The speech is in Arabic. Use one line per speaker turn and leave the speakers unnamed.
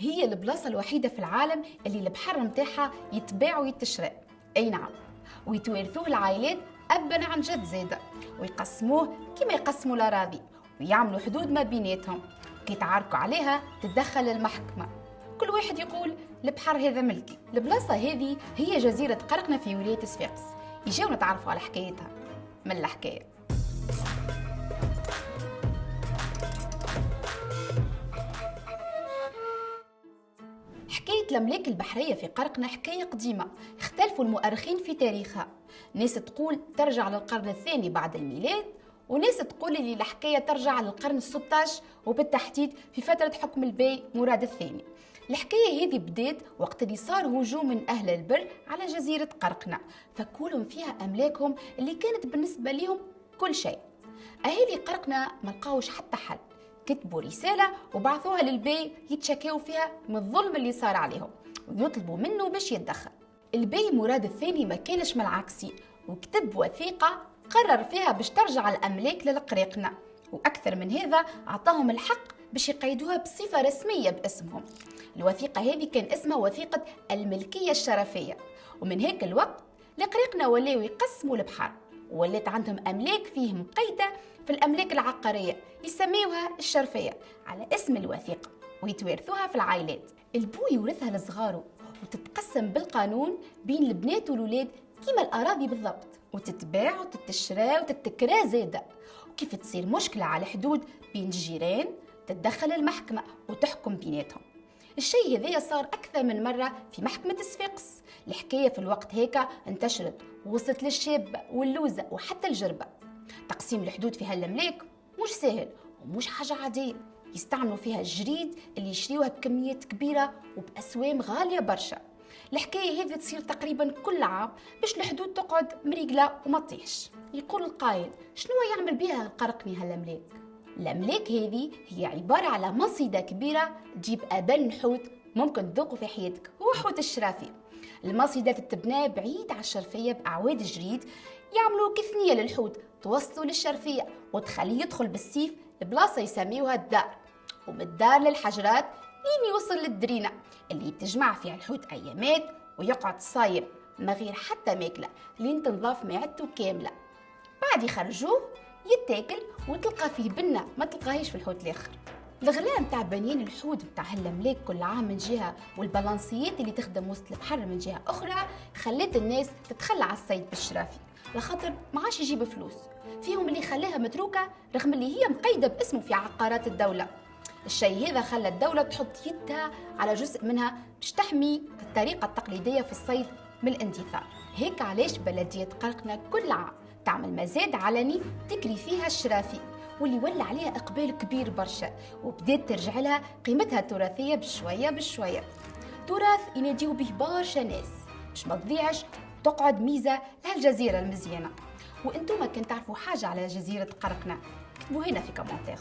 هي البلاصة الوحيدة في العالم اللي البحر متاعها يتباع ويتشرى. أي نعم، ويتوارثوه العائلات أبا عن جد زادة، ويقسموه كما يقسموا الأراضي، ويعملوا حدود ما بيناتهم. كي تعاركوا عليها تتدخل المحكمة، كل واحد يقول البحر هذا ملكي. البلاصة هذه هي جزيرة قرقنة في ولاية صفاقس. يجيو نتعرفوا على حكايتها من الحكاية. حكاية الأملاك البحرية في قرقنة حكاية قديمة، اختلفوا المؤرخين في تاريخها. ناس تقول ترجع للقرن الثاني بعد الميلاد، وناس تقول اللي الحكاية ترجع للقرن ال16 وبالتحديد في فترة حكم البي مراد الثاني. الحكاية هذه بدات وقت اللي صار هجوم من أهل البر على جزيرة قرقنة، فكولهم فيها أملاكهم اللي كانت بالنسبة لهم كل شيء. أهالي قرقنة ما لقاوش حتى حل، كتبوا رسالة وبعثوها للبي يتشكاو فيها من الظلم اللي صار عليهم ويطلبوا منه باش يتدخل. البي مراد الثاني ما كانش من العكسي، وكتب وثيقة قرر فيها باش ترجع الأملاك للقريقنة، وأكثر من هذا أعطاهم الحق باش يقيدوها بصفة رسمية باسمهم. الوثيقة هذه كان اسمها وثيقة الملكية الشرفية. ومن هيك الوقت القريقنة ولاو يقسموا البحر، ولات عندهم أملاك فيه مقيدة في الأملاك العقارية يسميوها الشرفية على اسم الوثيقة، ويتوارثوها في العائلات. البو يورثها لصغاره، وتتقسم بالقانون بين البنات والولاد كيما الأراضي بالضبط، وتتباع وتتشرى وتتكرى زادة. وكيف تصير مشكلة على الحدود بين الجيران تتدخل المحكمة وتحكم بيناتهم. الشيء هذايا صار أكثر من مرة في محكمة صفاقس. الحكاية في الوقت هيك انتشرت ووصلت للشابة واللوزة وحتى الجربة. تقسيم الحدود في هالأملاك مش سهل ومش حاجة عادية، يستعملوا فيها الجريد اللي يشريوها بكميات كبيرة وبأسوام غالية برشا. الحكاية هذه تصير تقريبا كل عام باش الحدود تقعد مريقلة وما تطيحش. يقول القائل شنو يعمل بها القرقني هالأملاك؟ الأملاك هذه هي عبارة على مصيدة كبيرة تجيب أبن حوت ممكن تذوقه في حياتك، هو حوت الشرافي. المصيدة تتبنى بعيد على الشرفية بأعواد جريد، يعملوا كثنية للحوت توصلوا للشرفية وتخليه يدخل بالسيف لبلاصة يسميوها الدار، ومن الدار للحجرات لين يوصل للدرينة اللي تجمع فيها الحوت أيامات ويقعد صايم ما غير حتى ماكلة لين تنضاف معدته كاملة. بعد يخرجوه يتاكل وتلقى فيه بنة ما تلقاهيش في الحوت الآخر. الغلاء متاع بنيان الحوت متاع هالأملاك كل عام من جهة، والبالانسيات اللي تخدم وسط البحر من جهة أخرى، خلت الناس تتخلى على الصيد بالشرافي لخاطر ما عادش يجيب فلوس. فيهم اللي خلاها متروكة رغم اللي هي مقيدة باسمه في عقارات الدولة. الشيء هذا خلى الدولة تحط يدها على جزء منها باش تحمي الطريقة التقليدية في الصيد من الاندثار. هيك علاش بلدية قرقنة كل عام تعمل مزاد علني تكري فيها الشرافي، واللي ولا عليها إقبال كبير برشا، وبدات ترجع لها قيمتها التراثية بشوية بشوية. تراث يناديو به برشا ناس باش ما تضيعش تقعد ميزة لهالجزيرة المزيانة. وانتم كان تعرفوا حاجة على جزيرة قرقنة كتبوا هنا في كومنتير.